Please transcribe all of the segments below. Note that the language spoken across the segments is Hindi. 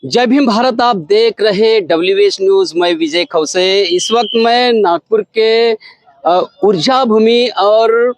जय भीम भारत। आप देख रहे WS न्यूज। मैं विजय खौसे। इस वक्त मैं नागपुर के ऊर्जा भूमि और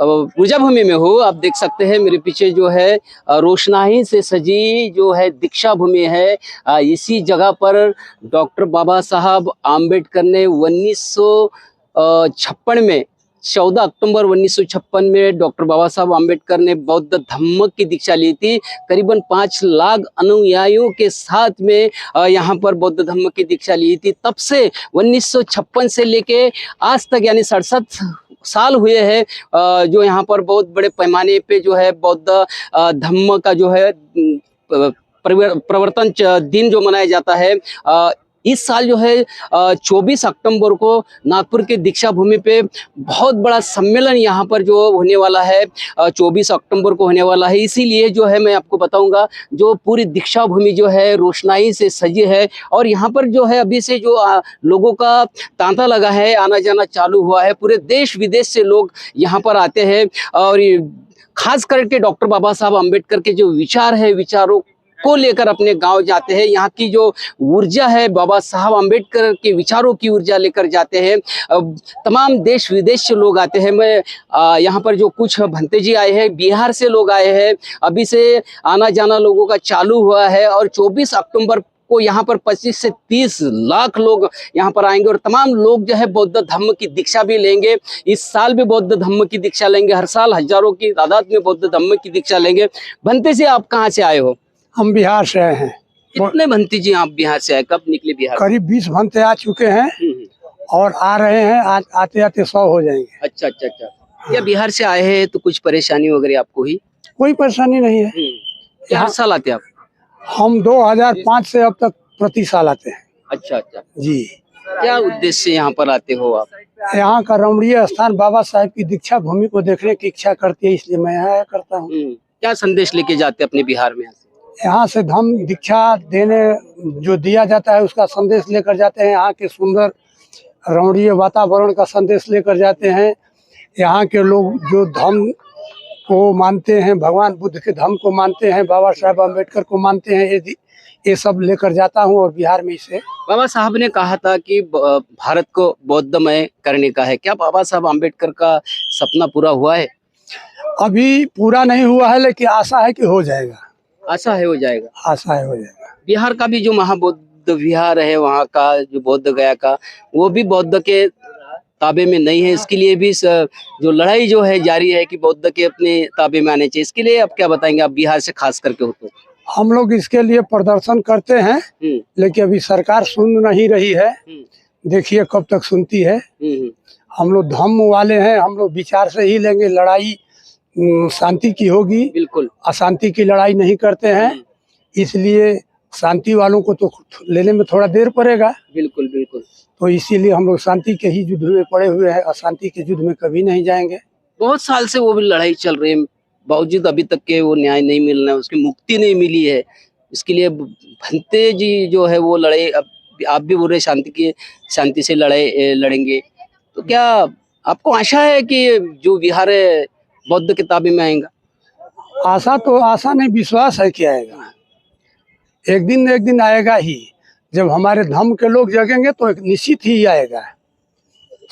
ऊर्जा भूमि में हूँ। आप देख सकते हैं मेरे पीछे जो है रोशनाई से सजी जो है दीक्षा भूमि है। इसी जगह पर डॉक्टर बाबा साहब आम्बेडकर ने 1956 में 14 अक्टूबर 1956 में डॉक्टर बाबा साहब आम्बेडकर ने बौद्ध धम्म की दीक्षा ली थी। करीबन 5 लाख अनुयायियों के साथ में यहाँ पर बौद्ध धम्म की दीक्षा ली थी। तब से 1956 से लेके आज तक यानी 67 साल हुए हैं जो यहाँ पर बहुत बड़े पैमाने पे जो है बौद्ध धम्म का जो है प्रवर्तन दिन जो मनाया जाता है। इस साल जो है 24 अक्टूबर को नागपुर के दीक्षा भूमि पे बहुत बड़ा सम्मेलन यहाँ पर जो होने वाला है 24 अक्टूबर को होने वाला है। इसीलिए जो है मैं आपको बताऊंगा जो पूरी दीक्षा भूमि जो है रोशनाई से सजी है और यहाँ पर जो है अभी से जो लोगों का तांता लगा है, आना जाना चालू हुआ है। पूरे देश विदेश से लोग यहाँ पर आते हैं और खास करके डॉक्टर बाबा साहब अम्बेडकर के जो विचार है, विचारों को लेकर अपने गांव जाते हैं। यहाँ की जो ऊर्जा है बाबा साहब अम्बेडकर के विचारों की ऊर्जा लेकर जाते हैं। तमाम देश विदेश से लोग आते हैं। मैं यहाँ पर जो कुछ भंते जी आए हैं, बिहार से लोग आए हैं। अभी से आना जाना लोगों का चालू हुआ है और 24 अक्टूबर को यहाँ पर 25 से 30 लाख लोग यहाँ पर आएंगे और तमाम लोग जो है बौद्ध धम्म की दीक्षा भी लेंगे। इस साल भी बौद्ध धम्म की दीक्षा लेंगे। हर साल हजारों की तादाद में बौद्ध धम्म की दीक्षा लेंगे। भंते जी, आप कहाँ से आए हो? हम बिहार से आए हैं। कितने भंती जी आप बिहार से आए? कब निकले बिहार? करीब 20 भंते आ चुके हैं और आ रहे हैं। आज आते आते 100 हो जाएंगे। अच्छा अच्छा अच्छा। या बिहार से आए हैं तो कुछ परेशानी वगैरह आपको हुई? कोई परेशानी नहीं है। क्या हर साल आते आप? हम 2005 से अब तक प्रति साल आते हैं। अच्छा अच्छा जी। क्या उद्देश्य से यहाँ पर आते हो आप? यहाँ का रमणीय स्थान बाबा साहब की दीक्षा भूमि को देखने की इच्छा करती है, इसलिए मैं यहाँ आया करता हूँ। क्या संदेश लेके जाते हैं अपने बिहार में? यहाँ से धम्म दीक्षा देने जो दिया जाता है उसका संदेश लेकर जाते हैं। यहाँ के सुंदर रमणीय वातावरण का संदेश लेकर जाते हैं। यहाँ के लोग जो धम्म को मानते हैं, भगवान बुद्ध के धम्म को मानते हैं, बाबा साहब अम्बेडकर को मानते हैं, ये सब लेकर जाता हूँ। और बिहार में इसे बाबा साहब ने कहा था कि भारत को बौद्धमय करने का है। क्या बाबा साहब अम्बेडकर का सपना पूरा हुआ है? अभी पूरा नहीं हुआ है, लेकिन आशा है कि हो जाएगा। आशा है हो जाएगा। आशा है हो जाएगा। बिहार का भी जो महाबौद्ध विहार है, वहाँ का जो बौद्ध गया का, वो भी बौद्ध के ताबे में नहीं है। इसके लिए भी जो लड़ाई जो है जारी है कि बौद्ध के अपने ताबे में आने चाहिए। इसके लिए आप क्या बताएंगे? आप बिहार से खास करके हो तो। हम लोग इसके लिए प्रदर्शन करते हैं, लेकिन अभी सरकार सुन नहीं रही है। देखिए कब तक सुनती है। हम लोग धम्म वाले हैं, हम लोग विचार से ही लेंगे। लड़ाई शांति की होगी, बिल्कुल अशांति की लड़ाई नहीं करते हैं। इसलिए शांति वालों को तो लेने में थोड़ा देर पड़ेगा। बिल्कुल बिल्कुल। तो इसीलिए हम लोग शांति के ही युद्ध में पड़े हुए हैं, अशांति के युद्ध में कभी नहीं जाएंगे। बहुत साल से वो भी लड़ाई चल रही है, बावजूद अभी तक के वो न्याय नहीं मिल रहा है, उसकी मुक्ति नहीं मिली है। इसके लिए भंते जी जो है वो लड़ाई, आप भी बोल रहे शांति से लड़ेंगे। तो क्या आपको आशा है कि जो बिहार है बौद्ध के ताबे में आएगा? आशा नहीं, विश्वास है कि आएगा। एक दिन आएगा ही। जब हमारे धम्म के लोग जगेंगे तो एक निश्चित ही आएगा।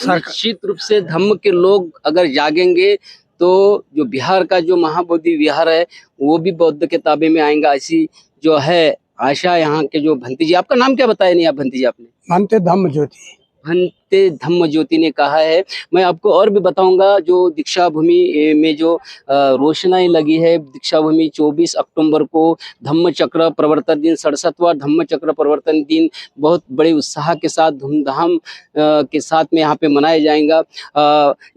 निश्चित रूप से धम्म के लोग अगर जागेंगे तो जो बिहार का जो महाबोधि विहार है वो भी बौद्ध के ताबे में आएगा, ऐसी जो है आशा यहाँ के जो भंती जी। आपका नाम क्या बताया नहीं आप भंती जी? आपने भंते धम्म ज्योति। भंते धम्म ज्योति ने कहा है। मैं आपको और भी बताऊंगा जो दीक्षा भूमि में जो रोशनाई लगी है। दीक्षा भूमि 24 अक्टूबर को धम्म चक्र प्रवर्तन दिन, 67वां धम्म चक्र प्रवर्तन दिन बहुत बड़े उत्साह के साथ, धूमधाम के साथ में यहाँ पे मनाया जाएगा।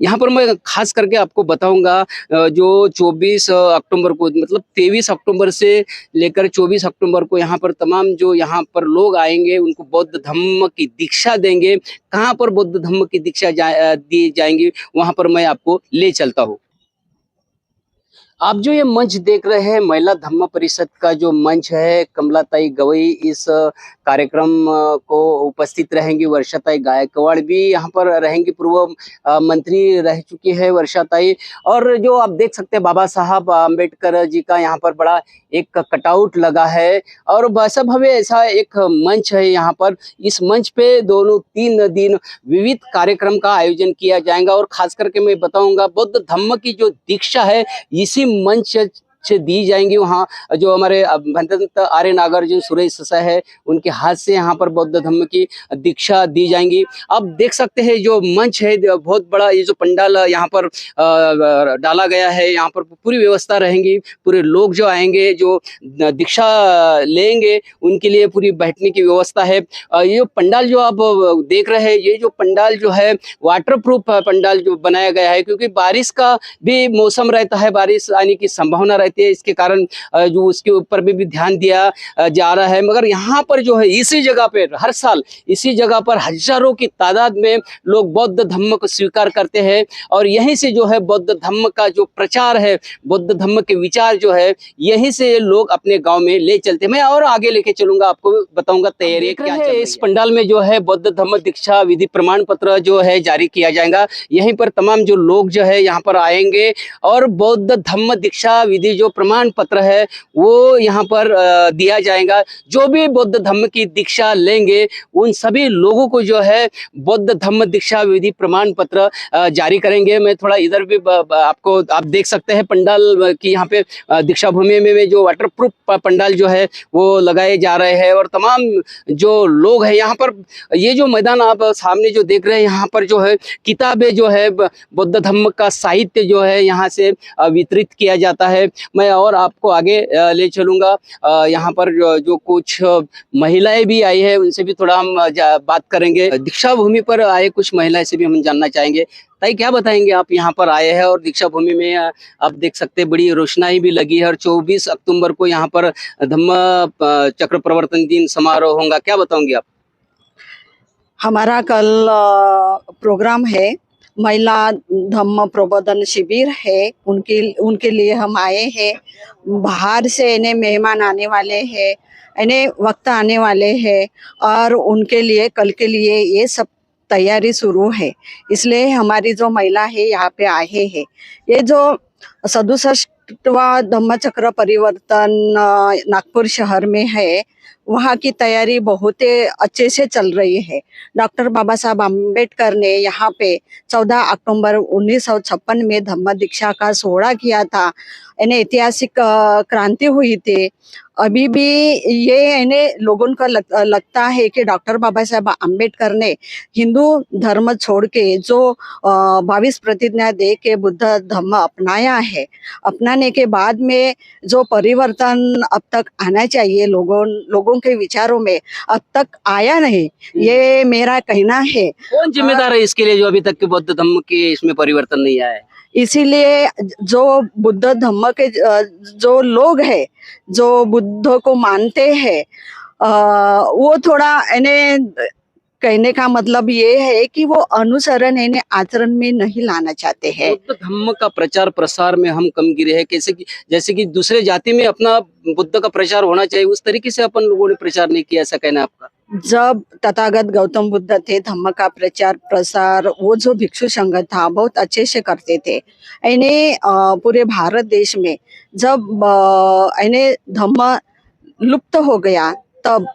यहाँ पर मैं खास करके आपको बताऊंगा जो 24 अक्टूबर को मतलब 23 अक्टूबर से लेकर 24 अक्टूबर को यहाँ पर तमाम जो यहाँ पर लोग आएंगे उनको बौद्ध धम्म की दीक्षा देंगे। कहाँ पर बौद्ध धम्म की दीक्षा दी जाएंगी वहां पर मैं आपको ले चलता हूँ। आप जो ये मंच देख रहे हैं महिला धम्म परिषद का जो मंच है, कमलाताई गवई इस कार्यक्रम को उपस्थित रहेंगी। वर्षाताई गायकवाड़ भी यहाँ पर रहेंगी, पूर्व मंत्री रह चुकी है वर्षाताई। और जो आप देख सकते हैं बाबा साहब आम्बेडकर जी का यहाँ पर बड़ा एक कटआउट लगा है और बसा भव्य ऐसा एक मंच है यहाँ पर। इस मंच पे दोनों 3 दिन विविध कार्यक्रम का आयोजन किया जाएगा और खास करके मैं बताऊंगा बौद्ध धम्म की जो दीक्षा है इसी मंच से दी जाएंगी। वहाँ जो हमारे भंत आर्य नागार्जुन सुरेश ससा है उनके हाथ से यहाँ पर बौद्ध धम्म की दीक्षा दी जाएंगी। आप देख सकते हैं जो मंच है बहुत बड़ा, ये जो पंडाल यहाँ पर डाला गया है, यहाँ पर पूरी व्यवस्था रहेंगी। पूरे लोग जो आएंगे जो दीक्षा लेंगे उनके लिए पूरी बैठने की व्यवस्था है। ये पंडाल जो आप देख रहे हैं, ये जो पंडाल जो है वाटर प्रूफ पंडाल जो बनाया गया है, क्योंकि बारिश का भी मौसम रहता है, बारिश आने की संभावना रहती है, इसके कारण जो उसके ऊपर भी ध्यान दिया जा रहा है। मगर यहाँ पर जो है इसी जगह पे हर साल इसी जगह पर हजारों की तादाद में लोग बौद्ध धम्म को स्वीकार करते हैं और यहीं से जो है बौद्ध धम्म का जो प्रचार है, बौद्ध धम्म के विचार जो है यहीं से लोग अपने गांव में ले चलते हैं। मैं और आगे लेके चलूंगा, आपको बताऊंगा तैयारी क्या चल रही है। इस पंडाल में जो है बौद्ध धम्म दीक्षा विधि प्रमाण पत्र जो है जारी किया जाएगा। यहीं पर तमाम जो लोग जो है यहाँ पर आएंगे और बौद्ध धम्म दीक्षा विधि जो प्रमाण पत्र है वो यहाँ पर दिया जाएगा। जो भी बौद्ध धम्म की दीक्षा लेंगे उन सभी लोगों को जो है बौद्ध धम्म दीक्षा विधि प्रमाण पत्र जारी करेंगे। मैं थोड़ा इधर भी आपको आप देख सकते हैं पंडाल की यहाँ पे दीक्षा भूमि में जो वाटर प्रूफ पंडाल जो है वो लगाए जा रहे हैं और तमाम जो लोग हैं यहाँ पर, ये जो मैदान आप सामने जो देख रहे हैं यहाँ पर जो है किताबें जो है बौद्ध धम्म का साहित्य जो है यहाँ से वितरित किया जाता है। मैं और आपको आगे ले चलूंगा। यहाँ पर जो कुछ महिलाएं भी आई है उनसे भी थोड़ा हम बात करेंगे। दीक्षा भूमि पर आए कुछ महिलाएं से भी हम जानना चाहेंगे। ताई क्या बताएंगे, आप यहाँ पर आए हैं और दीक्षा भूमि में आप देख सकते हैं बड़ी रोशनाई भी लगी है और 24 अक्टूबर को यहाँ पर धम्म चक्र प्रवर्तन दिन समारोह होगा, क्या बताओगे आप? हमारा कल प्रोग्राम है, महिला धम्म प्रबोधन शिविर है, उनके लिए हम आए हैं। बाहर से इन्हें मेहमान आने वाले हैं, इन्हें वक्त आने वाले हैं और उनके लिए कल के लिए ये सब तैयारी शुरू है। इसलिए हमारी जो महिला है यहाँ पे आए हैं। ये जो 67वां धम्म चक्र परिवर्तन नागपुर शहर में है, वहाँ की तैयारी बहुत अच्छे से चल रही है। डॉक्टर बाबा साहब आम्बेडकर ने यहाँ पे 14 अक्टूबर 1956 में धम्म दीक्षा का सोहरा किया था। इन्हें ऐतिहासिक क्रांति हुई थी। अभी भी ये इन्हें लोगों को लगता है कि डॉक्टर बाबा साहब आम्बेडकर ने हिंदू धर्म छोड़ के जो 22 प्रतिज्ञा दे के बुद्ध धम्म अपनाया है, अपनाने के बाद में जो परिवर्तन अब तक आना चाहिए लोगों के विचारों में, अब तक आया नहीं, ये मेरा कहना है। कौन जिम्मेदार है इसके लिए जो अभी तक के बौद्ध धम्म के इसमें परिवर्तन नहीं आया है? इसीलिए जो बुद्ध धम्म के जो लोग हैं, जो बुद्ध को मानते हैं, वो थोड़ा इन्हें कहने का मतलब ये है कि वो अनुसरण इन्हें आचरण में नहीं लाना चाहते हैं। बौद्ध धम्म का प्रचार प्रसार में हम कम गिरे हैं, कैसे कि जैसे कि दूसरे जाति में अपना बुद्ध का प्रचार होना चाहिए उस तरीके से अपन लोगों ने प्रचार नहीं किया, ऐसा कहना आपका? जब तथागत गौतम बुद्ध थे, धम्म का प्रचार प्रसार वो जो भिक्षु संघ था बहुत अच्छे से करते थे। इन्हें पूरे भारत देश में जब इन्हें धम्म लुप्त हो गया तब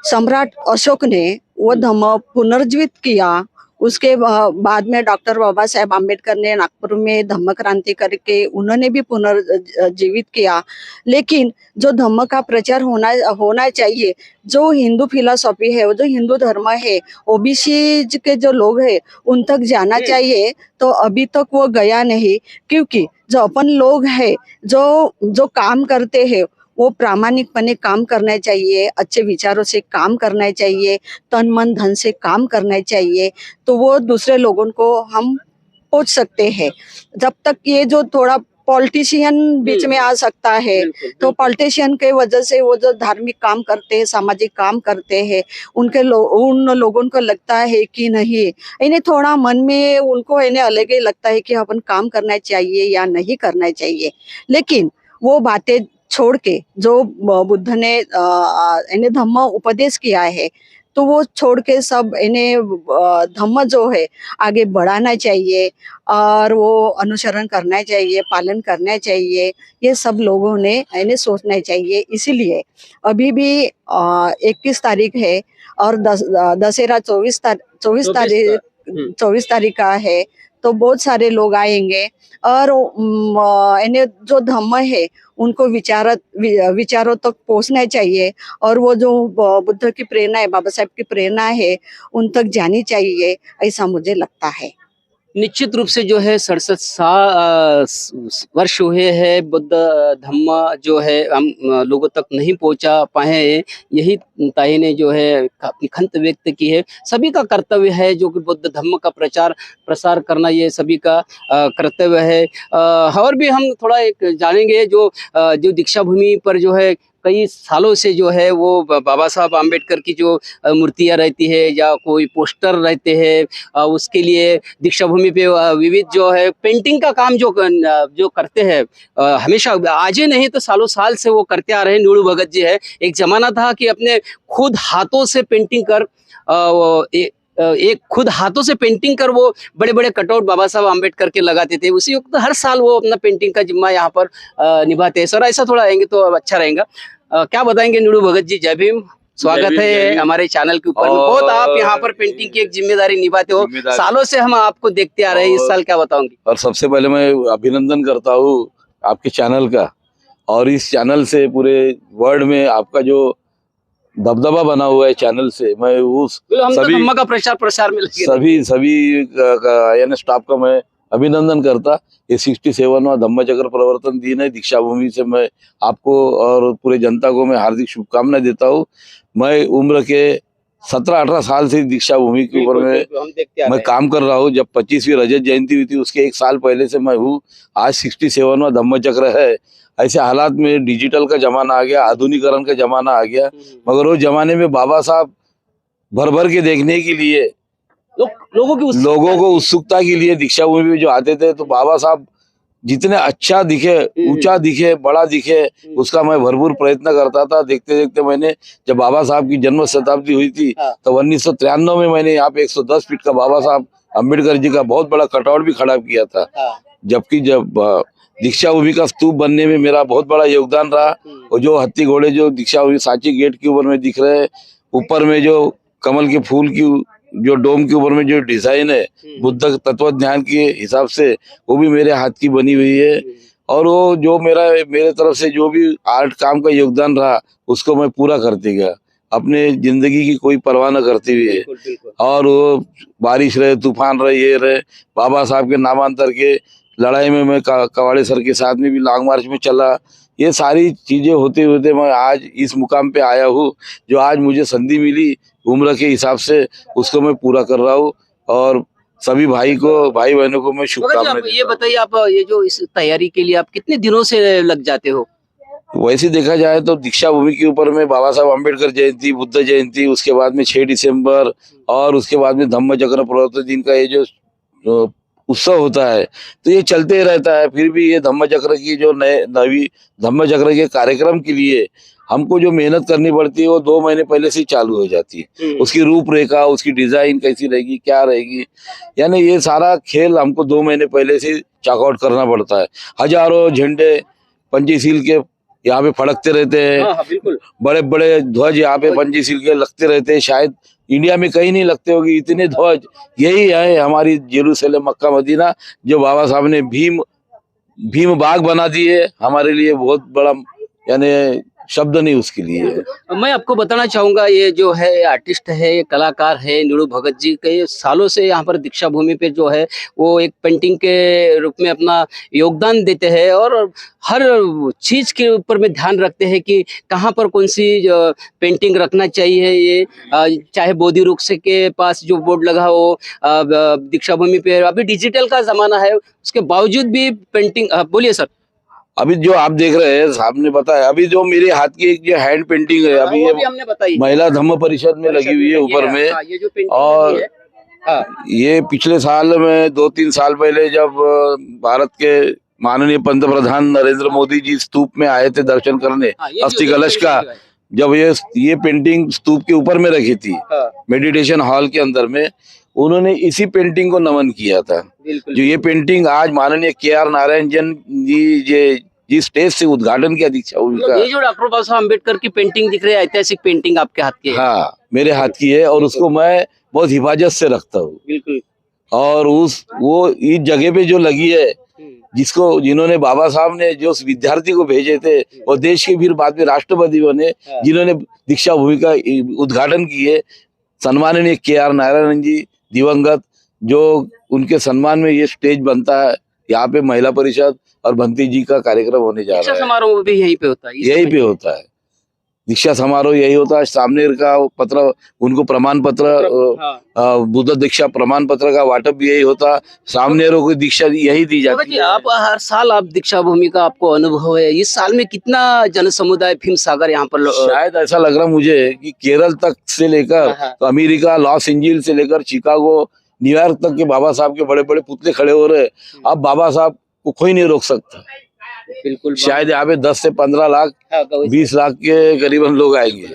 सम्राट अशोक ने वो धम्म पुनर्जीवित किया। उसके बाद में डॉक्टर बाबा साहेब आम्बेडकर ने नागपुर में धम्म क्रांति करके उन्होंने भी पुनर्जीवित किया। लेकिन जो धम्म का प्रचार होना चाहिए, जो हिंदू फिलॉसफी है, वो जो हिंदू धर्म है, ओबीसी के जो लोग हैं उन तक जाना चाहिए, तो अभी तक वो गया नहीं। क्योंकि जो अपन लोग हैं जो काम करते हैं वो प्रामाणिकपणे काम करना चाहिए, अच्छे विचारों से काम करना चाहिए, तन मन धन से काम करना चाहिए, तो वो दूसरे लोगों को हम पहुंच सकते हैं। जब तक ये जो थोड़ा पॉलिटिशियन बीच में आ सकता है। तो पॉलिटिशियन के वजह से वो जो धार्मिक काम करते हैं, सामाजिक काम करते हैं, उन लोगों को लगता है कि नहीं, इन्हें थोड़ा मन में उनको इन्हें अलग ही लगता है कि अपन काम करना चाहिए या नहीं करना चाहिए। लेकिन वो बातें छोड़ के जो बुद्ध ने इन्हें धम्म उपदेश किया है, तो वो छोड़ के सब इन्हें धम्म जो है आगे बढ़ाना चाहिए और वो अनुसरण करना चाहिए, पालन करना चाहिए। ये सब लोगों ने इन्हें सोचना चाहिए। इसीलिए अभी भी 21 तारीख है और दशहरा 24 तारीख का है, तो बहुत सारे लोग आएंगे और इन्हें जो धम्म है उनको विचारों तक पहुंचना चाहिए और वो जो बुद्ध की प्रेरणा है, बाबा साहब की प्रेरणा है, उन तक जानी चाहिए, ऐसा मुझे लगता है। निश्चित रूप से जो है 67 वर्ष हुए हैं बुद्ध धम्म जो है हम लोगों तक नहीं पहुंचा पाए हैं। यही ताई ने जो है अपनी खंत व्यक्त की है। सभी का कर्तव्य है जो कि बुद्ध धम्म का प्रसार करना, ये सभी का कर्तव्य है। और भी हम थोड़ा एक जानेंगे जो दीक्षा भूमि पर जो है कई सालों से जो है वो बाबा साहब आम्बेडकर की जो मूर्तियां रहती है या कोई पोस्टर रहते हैं, उसके लिए दीक्षा भूमि पे विविध जो है पेंटिंग का काम जो करते हैं, हमेशा आज ही नहीं तो सालों साल से वो करते आ रहे हैं। नीड़ू भगत जी है, एक जमाना था कि अपने खुद हाथों से पेंटिंग कर खुद हाथों से पेंटिंग कर वो बड़े बड़े कटआउट बाबा साहब आम्बेडकर के लगाते थे। उसी वक्त हर साल वो अपना पेंटिंग का जिम्मा यहाँ पर निभाते हैं। सर ऐसा थोड़ा आएंगे तो अच्छा रहेगा। क्या बताएंगे नीड़ू भगत जी? जय भीम, स्वागत है हमारे चैनल के ऊपर। बहुत आप यहाँ पर पेंटिंग की एक जिम्मेदारी निभाते हो, सालों से हम आपको देखते आ रहे हैं, इस साल क्या बताऊंगी? और सबसे पहले मैं अभिनंदन करता हूँ आपके चैनल का, और इस चैनल से पूरे वर्ल्ड में आपका जो दबदबा बना हुआ है चैनल से, मैं उस सभी धम्म का प्रसार में लगे सभी यानी स्टाफ का मैं अभिनंदन करता। ये 67वां धम्म चक्र प्रवर्तन दिन है। दीक्षा भूमि से मैं आपको और पूरे जनता को मैं हार्दिक शुभकामनाएं देता हूँ। मैं उम्र के 17-18 साल से दीक्षा भूमि के ऊपर मैं काम कर रहा हूँ। जब 25वीं रजत जयंती हुई थी उसके एक साल पहले से मैं हूँ। आज 67वां धम्म चक्र है। ऐसे हालात में डिजिटल का जमाना आ गया, आधुनिकरण का जमाना आ गया, मगर वो जमाने में बाबा साहब भर भर के देखने के लिए लोगों को उत्सुकता के लिए दीक्षा भूमि में जो आते थे, तो बाबा साहब जितने अच्छा दिखे, ऊंचा दिखे, बड़ा दिखे, उसका मैं भरपूर प्रयत्न करता था। देखते देखते मैंने जब बाबा साहब की जन्म शताब्दी हुई थी तो 1993 में मैंने यहाँ पे 110 फीट का बाबा साहब अम्बेडकर जी का बहुत बड़ा कटआउट भी खड़ा किया था। जबकि जब दीक्षा भूमि का स्तूप बनने में मेरा बहुत बड़ा योगदान रहा। और जो हाथी घोड़े जो दीक्षा भूमि सांची गेट के ऊपर में दिख रहे हैं, ऊपर में जो कमल के फूल की जो डोम के ऊपर में जो डिजाइन है बुद्ध तत्व ज्ञान के हिसाब से, वो भी मेरे हाथ की बनी हुई है। और वो जो मेरे तरफ से जो भी आर्ट काम का योगदान रहा उसको मैं पूरा करते गया, अपने जिंदगी की कोई परवाह न करते हुए। और वो बारिश रहे, तूफान रहे, ये रहे, बाबा साहब के नामांतर के लड़ाई में मैं कवाड़े सर के साथ में भी लॉन्ग मार्च में चला। ये सारी चीजें होते होते मैं आज इस मुकाम पे आया हूँ। जो आज मुझे संधि मिली उम्र के हिसाब से, उसको मैं पूरा कर रहा हूँ। और सभी भाई बहनों को मैं शुभकामनाएं। ये बताइए, आप ये जो इस तैयारी के लिए आप कितने दिनों से लग जाते हो? वैसे देखा जाए तो दीक्षा भूमि के ऊपर में बाबा साहब अम्बेडकर जयंती, बुद्ध जयंती, उसके बाद में 6 दिसंबर और उसके बाद में धम्म चक्र प्रवर्तन दिन का ये जो उत्सव होता है, तो ये चलते ही रहता है। फिर भी ये धम्म चक्र की जो नवी धम्म चक्र के कार्यक्रम के लिए हमको जो मेहनत करनी पड़ती है वो 2 महीने पहले से चालू हो जाती है। उसकी रूपरेखा, उसकी डिजाइन कैसी रहेगी, क्या रहेगी, यानी ये सारा खेल हमको 2 महीने पहले से चॉकआउट करना पड़ता है। हजारों झंडे पंचशील के यहाँ पे फड़कते रहते हैं, बड़े बड़े ध्वज यहाँ पे पंचशील के लगते रहते हैं। शायद इंडिया में कहीं नहीं लगते होगी इतने ध्वज। यही है हमारी जेरूसलम, मक्का, मदीना, जो बाबा साहब ने भीम बाग बना दी है हमारे लिए। बहुत बड़ा यानी शब्द नहीं उसके लिए। मैं आपको बताना चाहूंगा, ये जो है आर्टिस्ट है, ये कलाकार है नीरू भगत जी, कई सालों से यहाँ पर दीक्षा भूमि पे जो है वो एक पेंटिंग के रूप में अपना योगदान देते हैं और हर चीज के ऊपर में ध्यान रखते हैं कि कहाँ पर कौन सी पेंटिंग रखना चाहिए। ये चाहे बोधि वृक्ष के पास जो बोर्ड लगा हो, दीक्षा भूमि पे अभी डिजिटल का जमाना है, उसके बावजूद भी पेंटिंग। बोलिए सर। अभी जो आप देख रहे हैं सामने बताया, अभी जो मेरे हाथ की एक जो हैंड पेंटिंग है, अभी वो भी हमने बताई, महिला धम्म परिषद में लगी हुई है ऊपर में। ये जो पेंटिंग और लगी है, हाँ, ये पिछले साल में 2-3 साल पहले जब भारत के माननीय पंतप्रधान नरेंद्र मोदी जी स्तूप में आए थे दर्शन करने, हाँ, ये अस्थि जो कलश का, पेंटिंग है। जब ये पेंटिंग स्तूप के ऊपर में रखी थी हाँ, मेडिटेशन हॉल के अंदर में, उन्होंने इसी पेंटिंग को नमन किया था। बिल्कुल। जो ये पेंटिंग आज माननीय के.आर. नारायण जी जिस स्टेज से उद्घाटन किया दीक्षा भूमि का, ये जो डॉक्टर बाबा साहब अम्बेडकर की पेंटिंग दिख रही है, ऐतिहासिक पेंटिंग आपके हाथ की है। हाँ मेरे हाथ की है और उसको मैं बहुत हिफाजत से रखता हूँ। बिल्कुल। और वो इस जगह पे जो लगी है, जिन्होंने बाबा साहब ने जो उस विद्यार्थी को भेजे थे और देश के फिर बाद में राष्ट्रपति बने, जिन्होंने दीक्षा भूमि का उद्घाटन किए, सम्माननीय के.आर. नारायण जी दिवंगत, जो उनके सम्मान में ये स्टेज बनता है। यहाँ पे महिला परिषद और भंती जी का कार्यक्रम होने जा रहा है। समारोह भी यहीं पे होता है, यहीं पे होता है दीक्षा समारोह, यही होता है। सामने का पत्र, उनको प्रमाण पत्र, बुद्ध दीक्षा प्रमाण पत्र का वाटप भी यही होता। सामने को दीक्षा यही दी जाती है। आप हर साल आप दीक्षा भूमि का आपको अनुभव है, इस साल में कितना जन समुदाय भीम सागर यहाँ पर शायद ऐसा लग रहा मुझे कि केरल तक से लेकर तो अमेरिका, लॉस एंजिल्स से लेकर शिकागो, न्यूयॉर्क तक के बाबा साहब के बड़े बड़े पुतले खड़े हो रहे। अब बाबा साहब को कोई नहीं रोक सकता। बिल्कुल। शायद यहाँ पे 10 से 15 लाख, 20 लाख के करीबन लोग आएंगे।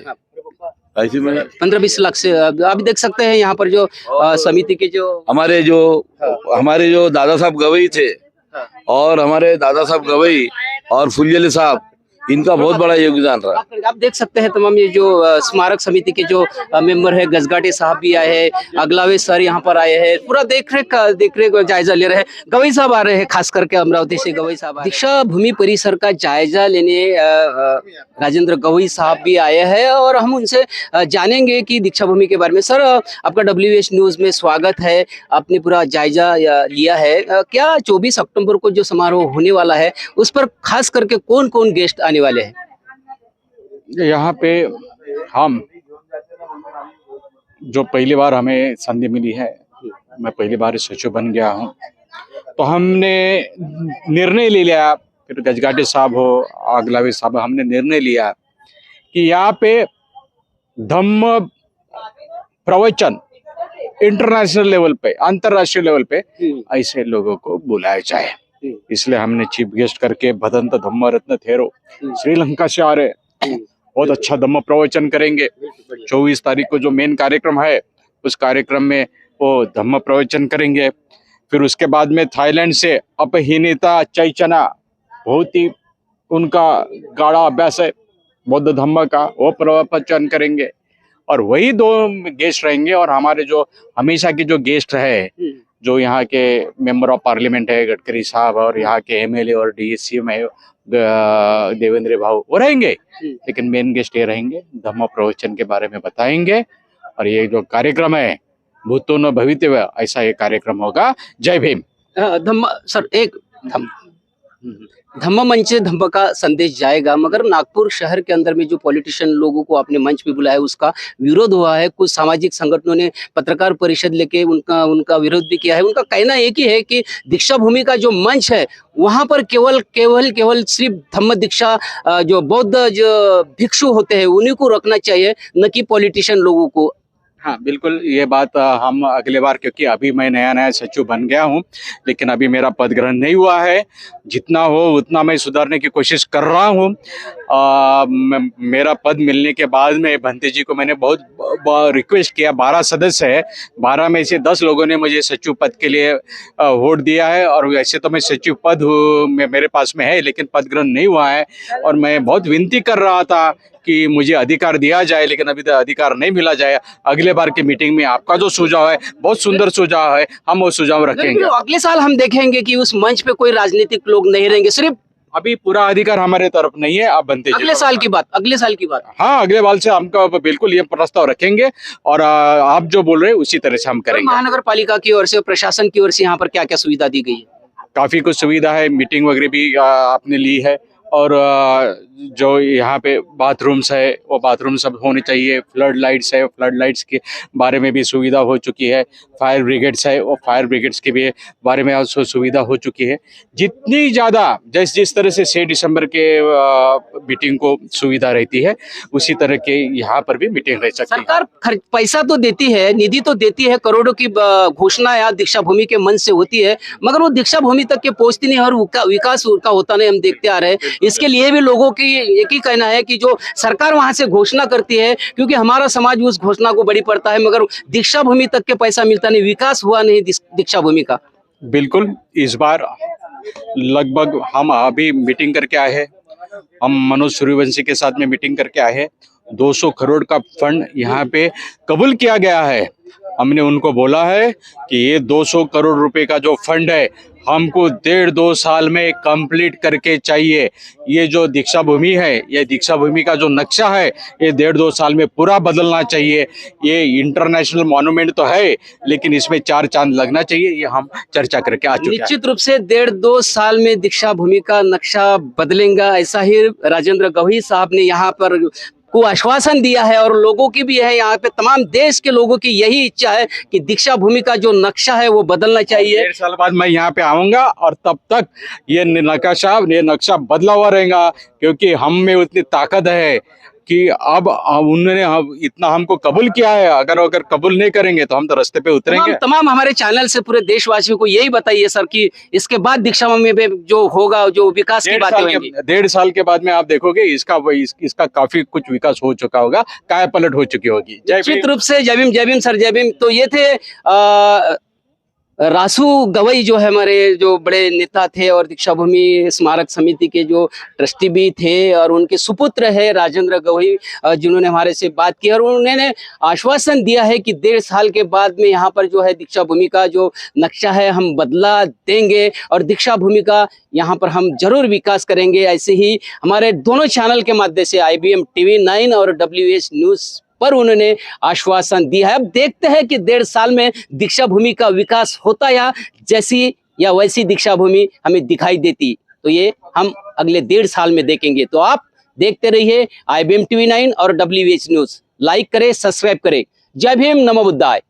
ऐसे में 15-20 लाख से आप देख सकते हैं यहाँ पर जो समिति के जो हमारे जो दादा साहब गवई थे, और हमारे दादा साहब गवई और फुलझले साहब, इनका बहुत बड़ा योगदान रहा। आप देख सकते हैं तमाम ये जो स्मारक समिति के जो मेंबर है, गजगाटे साहब भी आए हैं, अगलावे सर यहाँ पर आए हैं, पूरा देख रेख का जायजा ले रहे हैं। गवई साहब आ रहे हैं, खास करके अमरावती से गवई साहब। दीक्षा भूमि परिसर का जायजा लेने राजेंद्र गवई साहब भी आए हैं और हम उनसे जानेंगे कि दीक्षा भूमि के बारे में। सर, आपका WH न्यूज में स्वागत है, आपने पूरा जायजा लिया है। क्या 24 अक्टूबर को जो समारोह होने वाला है उस पर खास करके कौन कौन गेस्ट आने वाले हैं? यहाँ पे हम जो पहली बार हमें संधि मिली है, मैं पहली बार सचिव बन गया हूँ, तो हमने निर्णय ले लिया, फिर गजगाटे साहब हो, आगलावे साहब, हमने निर्णय लिया कि यहाँ पे धम्म प्रवचन इंटरनेशनल लेवल पे, अंतरराष्ट्रीय लेवल पे ऐसे लोगों को बुलाया जाए। इसलिए हमने चीफ गेस्ट करके भदंत धम्म रत्न थेरो श्रीलंका से आ रहे, बहुत अच्छा धम्म प्रवचन करेंगे। 24 तारीख को जो मेन कार्यक्रम है, उस कार्यक्रम में वो धम्म प्रवचन करेंगे। फिर उसके बाद में थाईलैंड से अपहिनीता चैचना, बहुत ही उनका गाढ़ा अभ्यास है बौद्ध धम्म का, वो प्रवचन करेंगे। और वही 2 गेस्ट रहेंगे। और हमारे जो हमेशा के जो गेस्ट है, जो यहाँ के मेंबर ऑफ पार्लियामेंट है गडकरी साहब, और यहाँ के MLA और DSC में देवेंद्र भाऊ, वो रहेंगे। लेकिन मेन गेस्ट ये रहेंगे, धम्म प्रवचन के बारे में बताएंगे। और ये जो कार्यक्रम है भूतो न भविष्य, ऐसा ये कार्यक्रम होगा। जय भीम। धम्म सर, एक धम्म मंच से धम्म का संदेश जाएगा, मगर नागपुर शहर के अंदर में जो पॉलिटिशियन लोगों को आपने मंच पे बुलाया, उसका विरोध हुआ है। कुछ सामाजिक संगठनों ने पत्रकार परिषद लेके उनका विरोध भी किया है। उनका कहना एक ही है कि दीक्षा भूमि का जो मंच है, वहां पर केवल सिर्फ धम्म दीक्षा जो बौद्ध जो भिक्षु होते हैं उन्हीं को रखना चाहिए, न कि पॉलिटिशियन लोगों को। हाँ बिल्कुल, ये बात हम अगले बार, क्योंकि अभी मैं नया सचिव बन गया हूँ, लेकिन अभी मेरा पद ग्रहण नहीं हुआ है। जितना हो उतना मैं सुधारने की कोशिश कर रहा हूँ। मेरा पद मिलने के बाद में भंती जी को मैंने बहुत रिक्वेस्ट किया। 12 सदस्य है, 12 में से 10 लोगों ने मुझे सचिव पद के लिए वोट दिया है। और वैसे तो मैं सचिव पद मेरे पास में है, लेकिन पद ग्रहण नहीं हुआ है। और मैं बहुत विनती कर रहा था कि मुझे अधिकार दिया जाए, लेकिन अभी तक अधिकार नहीं मिला जाए। अगले बार की मीटिंग में आपका जो सुझाव है, बहुत सुंदर सुझाव है, हम वो सुझाव रखेंगे। अगले साल हम देखेंगे कि उस मंच पे कोई राजनीतिक लोग नहीं रहेंगे, सिर्फ अभी पूरा अधिकार हमारे तरफ नहीं है, आप बनते अगले साल की बात, अगले साल की बात। हाँ, अगले साल से हमको बिल्कुल ये प्रस्ताव रखेंगे और आप जो बोल रहे हैं उसी तरह से हम करेंगे। महानगर पालिका की ओर से, प्रशासन की ओर से यहाँ पर क्या क्या सुविधा दी गई है? काफी कुछ सुविधा है, मीटिंग वगैरह भी आपने ली है और जो यहाँ पे बाथरूम्स है वो बाथरूम सब होने चाहिए, फ्लड लाइट्स है, फ्लड लाइट्स के बारे में भी सुविधा हो चुकी है, फायर ब्रिगेड्स है वो फायर ब्रिगेड्स के भी बारे में सुविधा हो चुकी है। जितनी ज़्यादा जिस तरह से 6 दिसंबर के मीटिंग को सुविधा रहती है उसी तरह के यहाँ पर भी मीटिंग रह सकती है। सरकार पैसा तो देती है, निधि तो देती है, करोड़ों की घोषणा यहाँ दीक्षा भूमि के मंच से होती है, मगर वो दीक्षा भूमि तक के पहुंचती नहीं और विकास का होता नहीं, हम देखते आ रहे हैं। इसके लिए भी लोगों की एक ही कहना है कि जो सरकार वहां से घोषणा करती है, क्योंकि हमारा समाज उस घोषणा को बड़ी पड़ता है, मगर दीक्षा भूमि तक के पैसा मिलता नहीं, विकास हुआ नहीं दीक्षा भूमि का। बिल्कुल, इस बार लगभग हम अभी मीटिंग करके आए हैं, हम मनोज सूर्यवंशी के साथ में मीटिंग करके आए हैं। 200 करोड़ का फंड यहाँ पे कबूल किया गया है। हमने उनको बोला है कि ये 200 करोड़ रुपए का जो फंड है हमको 1.5-2 साल में कंप्लीट करके चाहिए। ये जो दीक्षा भूमि है, ये दीक्षा भूमि का जो नक्शा है ये 1.5-2 साल में पूरा बदलना चाहिए। ये इंटरनेशनल मॉन्यूमेंट तो है लेकिन इसमें 4 चांद लगना चाहिए, ये हम चर्चा करके आ चुके हैं। निश्चित रूप से 1.5-2 साल में दीक्षा भूमि का नक्शा बदलेगा, ऐसा ही राजेंद्र गवई साहब ने यहाँ पर को आश्वासन दिया है और लोगों की भी है, यहाँ पे तमाम देश के लोगों की यही इच्छा है कि दीक्षा भूमि का जो नक्शा है वो बदलना चाहिए। 1.5 साल बाद मैं यहाँ पे आऊंगा और तब तक ये नक्शा बदला हुआ रहेगा, क्योंकि हम में उतनी ताकत है कि अब उन्होंने इतना हमको कबूल किया है। अगर कबूल नहीं करेंगे तो हम तो रास्ते पे उतरेंगे। तमाम हमारे चैनल से पूरे देशवासियों को यही बताइए सर कि इसके बाद दीक्षा भूमि पे जो होगा, जो विकास की बातें होंगी, 1.5 साल के बाद में आप देखोगे इसका काफी कुछ विकास हो चुका होगा, काया पलट हो चुकी होगी। निश्चित रूप से जय भीम सर, जय भीम। तो ये थे रासू गवई, जो है हमारे जो बड़े नेता थे और दीक्षा भूमि स्मारक समिति के जो ट्रस्टी भी थे, और उनके सुपुत्र है राजेंद्र गवई, जिन्होंने हमारे से बात की और उन्होंने आश्वासन दिया है कि 1.5 साल के बाद में यहाँ पर जो है दीक्षा भूमि का जो नक्शा है हम बदला देंगे और दीक्षा भूमि का यहाँ पर हम जरूर विकास करेंगे। ऐसे ही हमारे दोनों चैनल के माध्यम से IBM TV 9 और WH न्यूज पर उन्होंने आश्वासन दिया है। अब देखते हैं कि 1.5 साल में दीक्षा भूमि का विकास होता या जैसी या वैसी दीक्षा भूमि हमें दिखाई देती, तो ये हम अगले 1.5 साल में देखेंगे। तो आप देखते रहिए IBM TV 9 और WH न्यूज। लाइक करें, सब्सक्राइब करें। जय भीम, नमो बुद्धाय।